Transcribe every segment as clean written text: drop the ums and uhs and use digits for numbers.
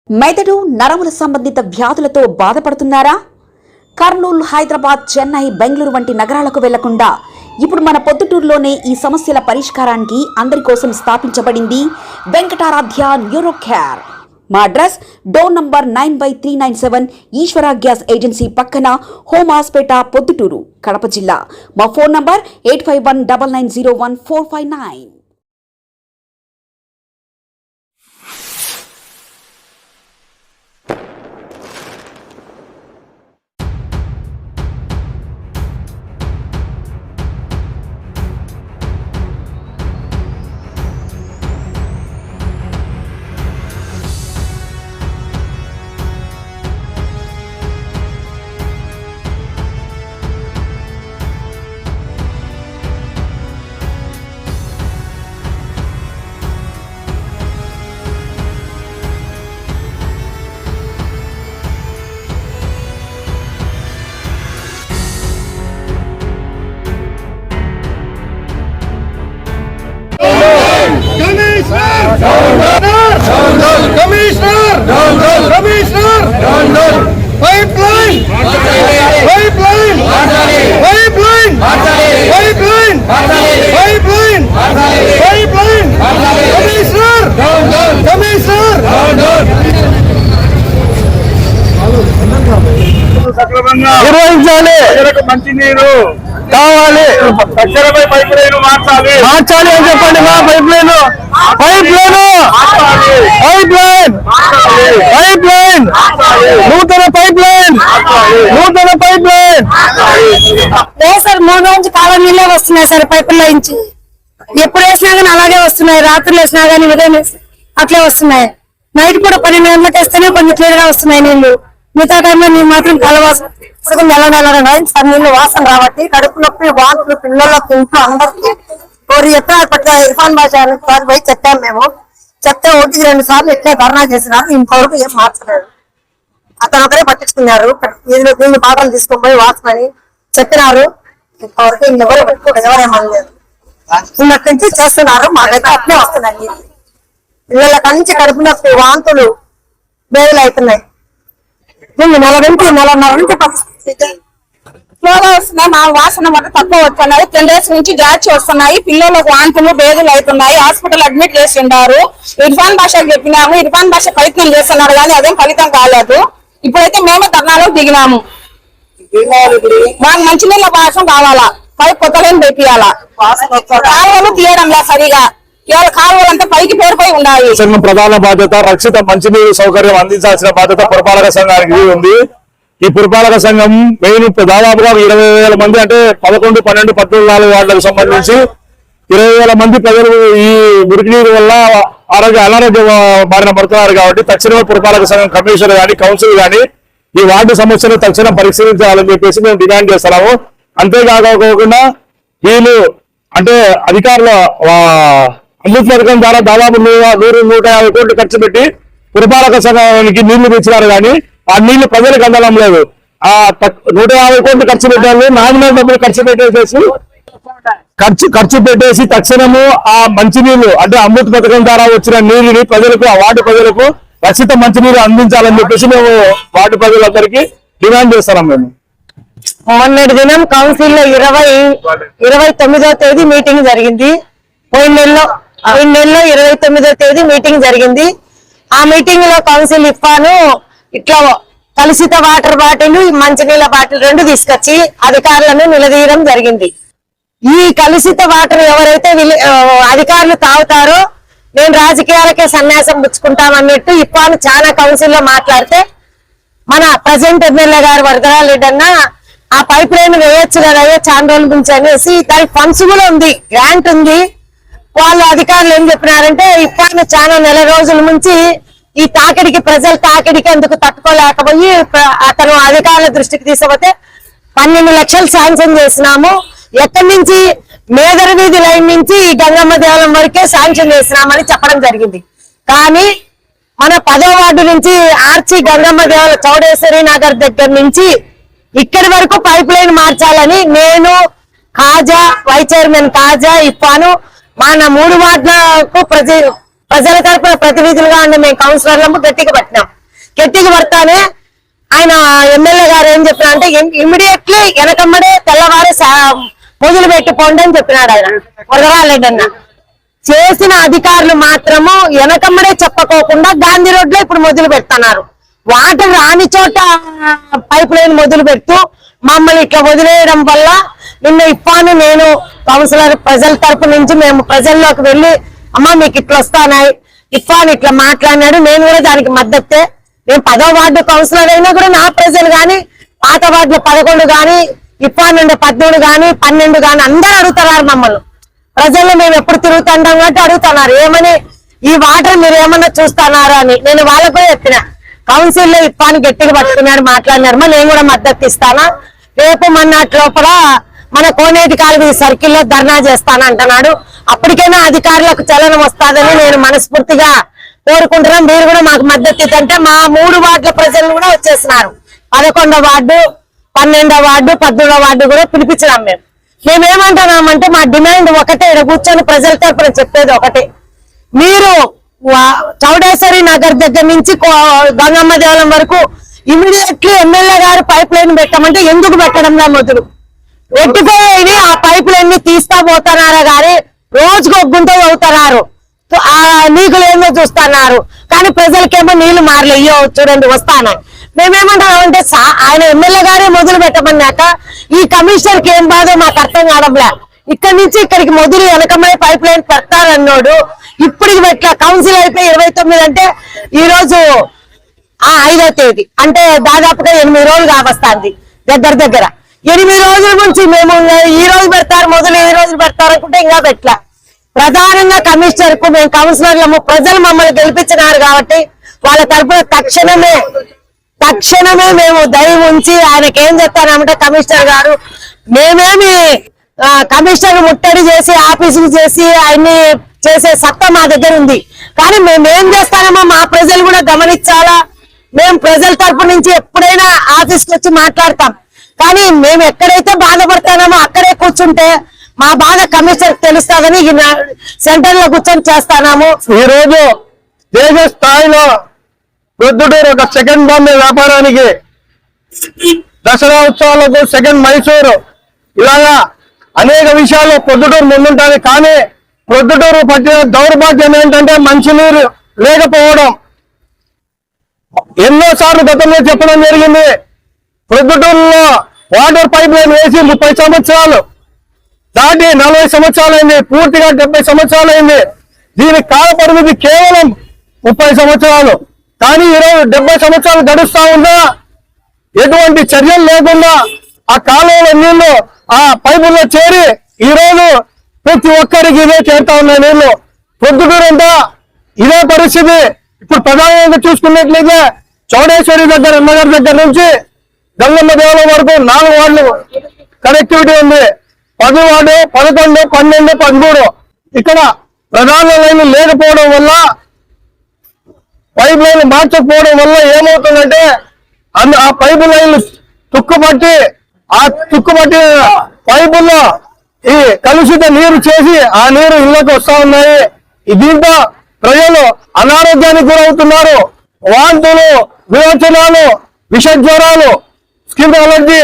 మెదడు నరముల సంబంధిత వ్యాధులతో బాధపడుతున్నారా? కర్నూలు, హైదరాబాద్, చెన్నై, బెంగళూరు వంటి నగరాలకు వెళ్లకుండా ఇప్పుడు మన పొద్దుటూరులోనే ఈ సమస్యల పరిష్కారానికి అందరి కోసం స్థాపించబడింది వెంకటారాధ్య న్యూరో కేర్. మా అడ్రస్ డోర్ నంబర్ 9/397 ఈశ్వర గ్యాస్ ఏజెన్సీ పక్కన, హోమ్ హాస్పేట, పొద్దుటూరు, కడప జిల్లా. మా ఫోన్ నంబర్ 8519901459. నిర్వహించాలి. మంచి నీరు కావాలి. తక్షణమే పైప్ లైన్ మార్చాలి అని చెప్పండి. మా పైప్ లైన్ నూతన పైప్ లైన్ లేదు సార్. 3 రోజు కాలం నీళ్ళే వస్తున్నాయి సార్. పైపుల నుంచి ఎప్పుడు వేసినా కానీ అలాగే వస్తున్నాయి. రాత్రులు వేసినా కానీ ఉదయం అట్లే వస్తున్నాయి. నైట్ కూడా 12 గంటలకు వేస్తేనే కొంచెం క్లియర్ గా వస్తున్నాయి నీళ్లు. మిగతా టైంలో నీళ్ళు మాత్రం కలవాసన. ఇప్పుడు నెల సార్ నీళ్ళు వాసన రాబట్టి కడుపు నొప్పి, వాంతులు, పిల్లలకు, ఇంట్లో అందరికి కోరి చెప్పిన ఇర్ఫాన్ భాష పోయి చెప్పాము మేము. చెప్తే 1-2 సార్లు ఇట్లే ధర్నా చేసినారు. ఇంతవరకు ఏం మార్చలేదు. అతను ఒకరే పట్టించుకున్నారు. నీళ్ళు బాటలు తీసుకొని పోయి వాసనని చెప్పినారు. ఇంతవరకు ఎవరు ఎవరేమనలేదు. ఉన్నట్టు నుంచి చేస్తున్నారు. మాకైతే అట్లే వస్తున్నాయి. పిల్లల నుంచి కడుపు నొప్పి, వాంతులు, బేగులు అవుతున్నాయి. నెలన్నర నుంచి వస్తున్నాయి. మా వాసన మొత్తం తక్కువ వస్తున్నాయి. 10 days నుంచి జాచి వస్తున్నాయి. పిల్లలకు వాంతులు, బేగులు అవుతున్నాయి. హాస్పిటల్ అడ్మిట్ చేసి ఉన్నారు. ఇర్ఫాన్ భాషకు చెప్పినాము. ఇర్ఫాన్ భాష ప్రయత్నం చేస్తున్నారు కానీ అదేం ఫలితం కాలేదు. ఇప్పుడైతే మేమే ధర్నాలో దిగినాము. మాకు మంచినీళ్ళ వాసన కావాలా, పైకి కొత్త లైన్ పెట్టియాలా. కాలువలు తీయడంలా సరిగా, కాలువలంతా పైకి పేరుపై ఉండాలి. ప్రధాన బాధ్యత రక్షిత మంచినీరు సౌకర్యం అందించాల్సిన బాధ్యత పురపాలక సంఘానికి ఉంది. ఈ పురపాలక సంఘం మెయిన్ దాదాపుగా 20,000 మంది, అంటే 11, 12, 14 వార్డులకు సంబంధించి 20,000 మంది ప్రజలు ఈ మురికి నీరు వల్ల అనారోగ్య బారిన పడుతున్నారు. కాబట్టి తక్షణమే పురపాలక సంఘం కమిషనర్ గాని, కౌన్సిల్ గాని ఈ వార్డు సమస్యను తక్షణం పరిశీలించాలని చెప్పేసి మేము డిమాండ్ చేస్తున్నాము. అంతేకాకుండా వీళ్ళు అంటే అధికారుల అమృత్ పథకం ద్వారా దాదాపు 100-150 కోట్లు ఖర్చు పెట్టి పురపాలక సంఘానికి నీళ్లు తెచ్చినారు కానీ ఆ నీళ్లు ప్రజలకు అందడం లేదు. ఆ 150 కోట్లు ఖర్చు పెట్టారు. నామినల్ డబ్బులు ఖర్చు పెట్టేసి తక్షణము ఆ మంచినీళ్లు అంటే అమృత్ పథకం ద్వారా వచ్చిన నీళ్ళని ప్రజలకు, ఆ వార్డు ప్రజలకు రక్షిత మంచినీరు అందించాలని చెప్పేసి మేము వార్డు ప్రజలందరికీ డిమాండ్ చేస్తున్నాం. మేము మొన్నటి దినం కౌన్సిల్ లో 29వ తేదీ మీటింగ్ జరిగింది. పోయిన నెలలో 29వ తేదీ మీటింగ్ జరిగింది. ఆ మీటింగ్ లో కౌన్సిల్ ఇఫాను ఇట్లా కలుషిత వాటర్ బాటిల్, మంచినీళ్ళ బాటిల్ 2 తీసుకొచ్చి అధికారులను నిలదీయడం జరిగింది. ఈ కలుషిత వాటర్ ఎవరైతే అధికారులు తాగుతారో నేను రాజకీయాలకే సన్యాసం పుచ్చుకుంటామన్నట్టు ఇఫాను చాలా కౌన్సిల్ లో మాట్లాడితే మన ప్రజెంట్ ఎమ్మెల్యే గారు వరదరారెడ్డి అన్న ఆ పైప్ లైన్ వేయొచ్చు కదా చాలా రోజుల నుంచి అనేసి, దానికి ఫండ్స్ కూడా ఉంది, గ్రాంట్ ఉంది. వాళ్ళు అధికారులు ఏం చెప్పినారంటే ఇప్పటికి చాలా నెల రోజుల నుంచి ఈ ప్రజల తాకిడికి అందుకు తట్టుకోలేకపోయి అతను అధికారుల దృష్టికి తీసుకుపోతే 12 లక్షలు శాంక్షన్ చేసినాము. ఎక్కడి నుంచి? మేదర వీధి లైన్ నుంచి ఈ గంగమ్మ దేవాలయం వరకే శాంక్షన్ చేసినామని చెప్పడం జరిగింది. కానీ మన 10వ వార్డు నుంచి ఆర్చి గంగమ్మ దేవాలయం చౌడేశ్వరి నగర్ దగ్గర నుంచి ఇక్కడి వరకు పైప్ లైన్ మార్చాలని నేను, కాజా, వైస్ చైర్మన్ కాజా, ఇఫాను మన 3 వార్డులకు ప్రజల తరపున ప్రతినిధులుగా ఉండి మేము కౌన్సిలర్లకు గట్టిగా పట్టినాం. గట్టిగా పడతానే ఆయన ఎమ్మెల్యే గారు ఏం చెప్పినా అంటే ఇమ్మీడియట్లీ వెనకమ్మడే తెల్లవారి మొదలు పెట్టుకోండి అని చెప్పినాడు ఆయన వరదరారెడ్డి అన్న. చేసిన అధికారులు మాత్రము వెనకమ్మడే చెప్పకోకుండా గాంధీ రోడ్ లో ఇప్పుడు మొదలు పెడుతున్నారు. వాటర్ రాని చోట పైప్ లైన్ మొదలు పెడుతూ మమ్మల్ని ఇట్లా వదిలేయడం వల్ల నిన్న ఇఫ్ఫాను నేను కౌన్సిలర్ ప్రజల తరపు నుంచి మేము ప్రజల్లోకి వెళ్ళి అమ్మ మీకు ఇట్లా వస్తానాయి ఇఫ్ఫాన్ ఇట్లా మాట్లాడినాడు. నేను కూడా దానికి మద్దతే. నేను 10వ వార్డు కౌన్సిలర్ అయినా కూడా నా ప్రజలు గాని పాత వార్డులో 11 గాని ఇఫ్ఫాన్ నుండి 13 గాని 12 గాని అందరూ అడుగుతున్నారు మమ్మల్ని. ప్రజల్లో మేము ఎప్పుడు తిరుగుతుంటాం కాబట్టి అడుగుతున్నారు ఏమని ఈ వాటర్ మీరు ఏమన్నా చూస్తున్నారు అని. నేను వాళ్ళకు చెప్పిన కౌన్సిల్ లో ఇఫ్ఫాన్ గట్టిగా పట్టుకున్నాడు మాట్లాడినారు నేను కూడా మద్దతు ఇస్తానా. రేపు మొన్నటి లోపల మన కోనేటి కాలువ సర్కిల్లో ధర్నా చేస్తానంటున్నాడు. అప్పటికైనా అధికారులకు చలనం వస్తాదని నేను మనస్ఫూర్తిగా కోరుకుంటున్నాం. మీరు కూడా మాకు మద్దతు ఇద్దంటే మా 3 వార్డుల ప్రజలు కూడా వచ్చేసినారు. 11వ వార్డు 12వ వార్డు 13వ వార్డు కూడా పిలిపించినాం. మేమేమంటున్నామంటే మా డిమాండ్ ఒకటే, ఇక్కడ కూర్చొని ప్రజల తరపున చెప్పేది ఒకటే. మీరు చౌడేశ్వరి నగర్ దగ్గర నుంచి గంగమ్మ దేవాలయం వరకు ఇమీడియట్లీ ఎమ్మెల్యే గారు పైప్ లైన్ పెట్టామంటే ఎందుకు పెట్టడంలా మొదలు ఎట్టిపోయి ఆ పైప్ లైన్ ని తీస్తా పోతున్నారా గాని రోజుకు ఒక గుంట అవుతున్నారు. ఆ నీకులు ఏమో చూస్తున్నారు కానీ ప్రజలకేమో నీళ్లు మారలే. అయ్యో చూడండి వస్తానా. మేమేమంటామంటే ఆయన ఎమ్మెల్యే గారే మొదలు పెట్టమన్నాక ఈ కమిషనర్ కి ఏం బాధో మాకు అర్థం కావడంలే. ఇక్కడి నుంచి ఇక్కడికి మొదలు వెనకమై పైప్ లైన్ పెడతారన్నాడు. ఇప్పటికి పెట్టా కౌన్సిల్ అయిపోయి 29 అంటే ఈ రోజు 5వ తేదీ అంటే దాదాపుగా 8 రోజులు కావస్తుంది. దగ్గర 8 రోజుల నుంచి మేము ఈ రోజు పెడతారు మొదలు ఈ రోజు పెడతారు అనుకుంటే ఇంకా పెట్టలా. ప్రధానంగా కమిషనర్ కు మేము కౌన్సిలర్లము ప్రజలు మమ్మల్ని గెలిపించినారు కాబట్టి వాళ్ళ తరఫున తక్షణమే మేము దయ ఉంచి ఆయనకి ఏం చెప్తానంటే కమిషనర్ గారు మేమేమి కమిషనర్ ముట్టడి చేసి ఆఫీసులు చేసి ఆయన్ని చేసే సత్తా మా దగ్గర ఉంది. కానీ మేమేం చేస్తామో మా ప్రజలు కూడా గమనించాలా. మేము ప్రజల తరపు నుంచి ఎప్పుడైనా ఆఫీస్కి వచ్చి మాట్లాడతాం. కానీ మేము ఎక్కడైతే బాధపడతామో అక్కడే కూర్చుంటే మా బాధ కమిషనర్ తెలుస్తుందని సెంటర్ లో కూర్చొని చేస్తాము. ఈ రోజు దేశ స్థాయిలో ప్రొద్దుటూరు ఒక సెకండ్ బాంబే వ్యాపారానికి, దసరా ఉత్సవాలకు సెకండ్ మైసూరు, ఇలాగా అనేక విషయాలు ప్రొద్దుటూరు ముందుంటుంది. కానీ ప్రొద్దుటూరు పట్టిన దౌర్భాగ్యం ఏంటంటే మంచినీరు లేకపోవడం. ఎన్నోసార్లు గతంలో చెప్పడం జరిగింది. ప్రొద్దుటూరులో వాటర్ పైప్ లైన్ వేసి 30 సంవత్సరాలు దాటి 40 సంవత్సరాలైంది. పూర్తిగా 70 సంవత్సరాలైంది. దీని కాల పరిమితి కేవలం 30 సంవత్సరాలు. కానీ ఈరోజు 70 సంవత్సరాలు గడుస్తా ఉన్నా ఎటువంటి చర్యలు లేకుండా ఆ కాలువల నీళ్లు ఆ పైపుల్లో చేరి ఈ రోజు ప్రతి ఒక్కరికి ఇదే చేరుతా ఉన్నాయి నీళ్లు. ప్రొద్దుటూరు అంతా ఇదే పరిస్థితి. ఇప్పుడు ప్రధానంగా చూసుకున్నట్లయితే చౌడేశ్వరి దగ్గర నగర్ దగ్గర నుంచి గంగమ్మ దేవాలయం వరకు 4 వార్డులు కనెక్టివిటీ ఉంది. 10 వార్డు 11 12 13 ఇక్కడ ప్రధాన లైన్లు లేకపోవడం వల్ల పైప్ లైన్లు మార్చకపోవడం వల్ల ఏమవుతుందంటే ఆ పైపు లైన్లు తుక్కుపట్టి ఆ తుక్కుపట్టి పైపుల్లో ఈ కలుషిత నీరు చేసి ఆ నీరు ఇళ్లకు వస్తా ఉన్నాయి. దీంతో ప్రజలు అనారోగ్యానికి గురవుతున్నారు. వాంతులు, విరోచనాలు, విష జ్వరాలు, స్కిన్ అలర్జీ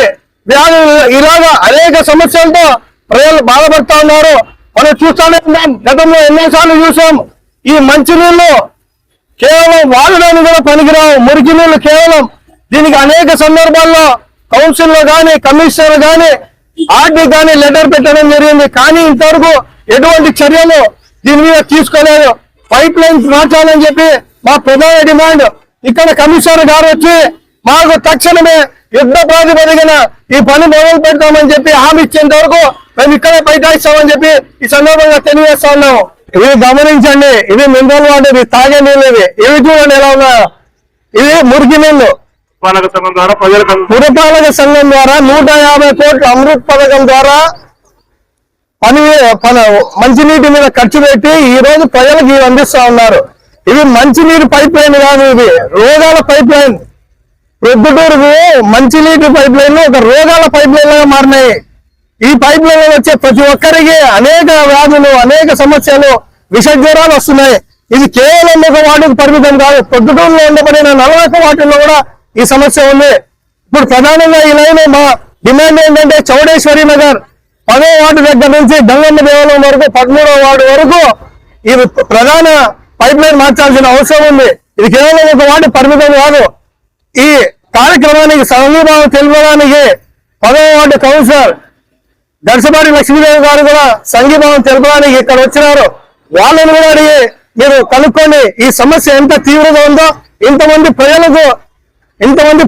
వ్యాధులు ఇలాగా అనేక సమస్యలతో ప్రజలు బాధపడుతూ ఉన్నారు. మనం చూస్తూనే ఉన్నాం. గతంలో ఎన్నోసార్లు చూసాం. ఈ మంచినీళ్లు కేవలం వాడడానికి కూడా పనికిరావు. మురికి నీళ్లు కేవలం దీనికి అనేక సందర్భాల్లో కౌన్సిల్ లో గాని కమిషనర్ గాని ఆర్డీ గాని లెటర్ పెట్టడం జరిగింది. కానీ ఇంతవరకు ఎటువంటి చర్యలు దీని మీద తీసుకోలేదు. పైప్ లైన్ మార్చాలని చెప్పి మా ప్రధాన డిమాండ్. ఇక్కడ కమిషనర్ గారు వచ్చి మాకు తక్షణమే యుద్ధ ప్రాతిపదికన ఈ పని మొదలు పెడతామని చెప్పి హామీ ఇచ్చేంత వరకు మేము ఇక్కడే బైఠాయిస్తామని చెప్పి ఈ సందర్భంగా తెలియజేస్తా ఉన్నాము. ఇవి గమనించండి. ఇది మినరల్ వాటర్, ఇది తాగే నీళ్ళు. ఇవి చూడండి ఎలా ఉన్నాయో. ఇది మురికి నీళ్లు. పురపాలక సంఘం ద్వారా పురపాలక సంఘం ద్వారా 150 కోట్ల అమృత్ పథకం ద్వారా మంచినీటి మీద ఖర్చు పెట్టి ఈ రోజు ప్రజలకు ఇవి అందిస్తా ఉన్నారు. ఇవి మంచినీరు పైప్ లైన్ కాదు, ఇది రోగాల పైప్ లైన్. ప్రొద్దుటూరుకు మంచినీటి పైప్ లైన్ ఒక రోగాల పైప్ లైన్ లాగా మారినాయి. ఈ పైప్ లైన్ వచ్చే ప్రతి ఒక్కరికి అనేక వ్యాధులు, అనేక సమస్యలు, విష జ్వరాలు వస్తున్నాయి. ఇది కేవలం ఒక వార్డుకు పరిమితం కాదు, పొద్దుటూరులో ఉండబడిన 40 వార్డుల్లో కూడా ఈ సమస్య ఉంది. ఇప్పుడు ప్రధానంగా ఈ లైన్ మా డిమాండ్ ఏంటంటే చౌడేశ్వరి నగర్ 10వ వార్డు దగ్గర నుంచి గంగమ్మ దేవాలయం వరకు 13వ వార్డు వరకు ఇది ప్రధాన పైప్ లైన్ మార్చాల్సిన అవసరం ఉంది. ఇది కేవలం ఒక వార్డు పరిమితం కాదు. ఈ కార్యక్రమానికి సంఘీభావం తెలుపడానికి 10వ వార్డు కౌన్సిలర్ దర్శపాటి లక్ష్మీదేవి గారు కూడా సంఘీభావం తెలపడానికి ఇక్కడ వచ్చినారు. వాళ్ళని కూడా అడిగి మీరు కనుక్కొని ఈ సమస్య ఎంత తీవ్రంగా ఉందో, ఇంతమంది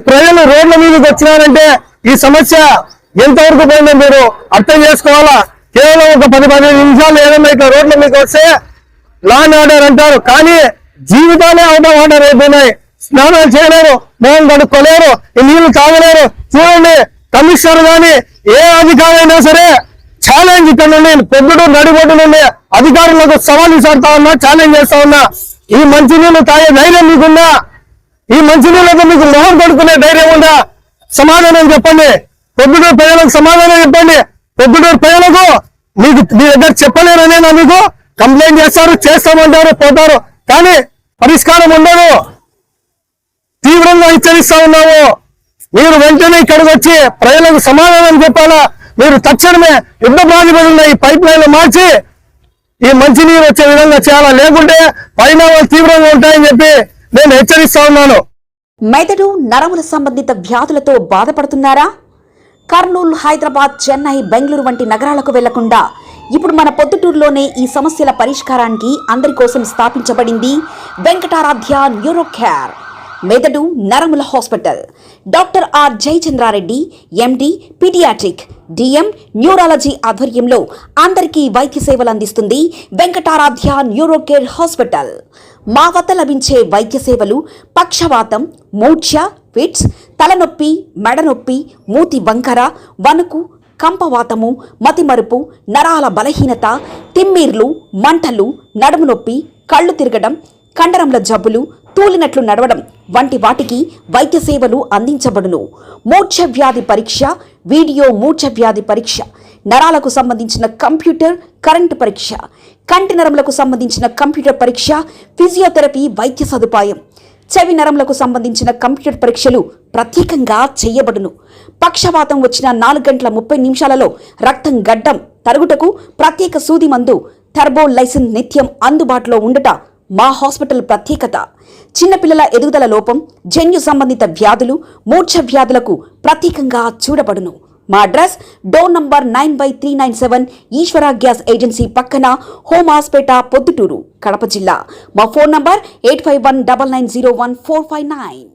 ప్రజలు రోడ్ల మీదకి వచ్చినారంటే ఈ సమస్య ఎంతవరకు పోయిందో మీరు అర్థం చేసుకోవాలా. కేవలం ఒక 10-15 నిమిషాలు ఏదైనా ఇట్లా రోడ్ల మీకు వస్తే లా అండ్ ఆర్డర్ అంటారు, కానీ జీవితాలే అవుట్ ఆఫ్ ఆర్డర్ అయిపోయినాయి. స్నానాలు చేయలేరు, మొహం కడుక్కోలేరు, ఈ నీళ్లు తాగలేరు. చూడండి, కమిషనర్ గాని ఏ అధికారి అయినా సరే ఛాలెంజ్ ఇక్కడ నుండి పొద్దుటూరు నడిబొడ్డు నుండి అధికారులకు సవాల్ విసారుతా ఉన్నా, ఛాలెంజ్ చేస్తా ఉన్నా. ఈ మంచినీళ్ళు తాగే ధైర్యం మీకుందా? ఈ మంచినీళ్ళతో మీకు మొహం కడుక్కునే ధైర్యం ఉందా? సమాధానం చెప్పండి. పొద్దుటూరు ప్రజలకు సమాధానం చెప్పండి. పొద్దుటూరు ప్రజలకు మీకు మీ దగ్గర చెప్పలేరనేనా? మీకు కంప్లైంట్ చేస్తారు, చేస్తామంటారు, పోతారు, కానీ పరిష్కారం ఉండదు. తీవ్రంగా హెచ్చరిస్తా ఉన్నాము. మీరు వెంటనే ఇక్కడికి వచ్చి ప్రజలకు సమాధానం చెప్పాలా. మీరు తక్షణమే యుద్ధ ప్రాతిపదికన ఈ పైప్ లైన్ మార్చి ఈ మంచినీరు వచ్చే విధంగా చేయాలా, లేకుంటే పరిణామాలు తీవ్రంగా ఉంటాయని చెప్పి నేను హెచ్చరిస్తా ఉన్నాను. మెదడు నరముల సంబంధిత వ్యాధులతో బాధపడుతున్నారా? కర్నూలు, హైదరాబాద్, చెన్నై, బెంగళూరు వంటి నగరాలకు వెళ్లకుండా ఇప్పుడు మన పొద్దుటూరులోనే ఈ సమస్యల పరిష్కారానికి అందరి కోసం స్థాపించబడింది వెంకటారాధ్య న్యూరో కేర్ మెదడు నరముల hospital. Doctor R Jayachandra Reddy MD paediatric DM neurology ఆధ్వర్యంలో అందరికీ వైద్య సేవలు అందిస్తుంది వెంకటారాధ్య న్యూరో కేర్ హాస్పిటల్. మా వద్ద లభించే వైద్య సేవలు పక్షవాతం, మూర్ఛ, ఫిట్స్, తలనొప్పి, మెడనొప్పి, మూతి వంకర, వణుకు, కంపవాతము, మతిమరుపు, నరాల బలహీనత, తిమ్మిర్లు, మంటలు, నడుము నొప్పి, కళ్ళు తిరగడం, కండరంల జబ్బులు, తూలినట్లు నడవడం వంటి వాటికి వైద్య సేవలు అందించబడును. మూర్ఛ వ్యాధి పరీక్ష, వీడియో మూర్ఛ వ్యాధి పరీక్ష, నరాలకు సంబంధించిన కంప్యూటర్ కరెంటు పరీక్ష, కంటి నరములకు సంబంధించిన కంప్యూటర్ పరీక్ష, ఫిజియోథెరపీ వైద్య సదుపాయం, చెవి నరములకు సంబంధించిన కంప్యూటర్ పరీక్షలు ప్రత్యేకంగా చేయబడును. పక్షవాతం వచ్చిన 4 గంటల 30 నిమిషాలలో రక్తం గడ్డం తరుగుటకు ప్రత్యేక సూది మందు థర్బోలైసిన్ నిత్యం అందుబాటులో ఉండట మా హాస్పిటల్ ప్రత్యేకత. చిన్నపిల్లల ఎదుగుదల లోపం, జన్యు సంబంధిత వ్యాధులు, మూర్ఛ వ్యాధులకు ప్రత్యేకంగా చూడబడును. మా అడ్రస్ డోర్ నంబర్ 9/397 ఈశ్వర గ్యాస్ ఏజెన్సీ పక్కన, హోమాస్పేట, పొద్దుటూరు, కడప జిల్లా. మా ఫోన్ నంబర్ 8519901459.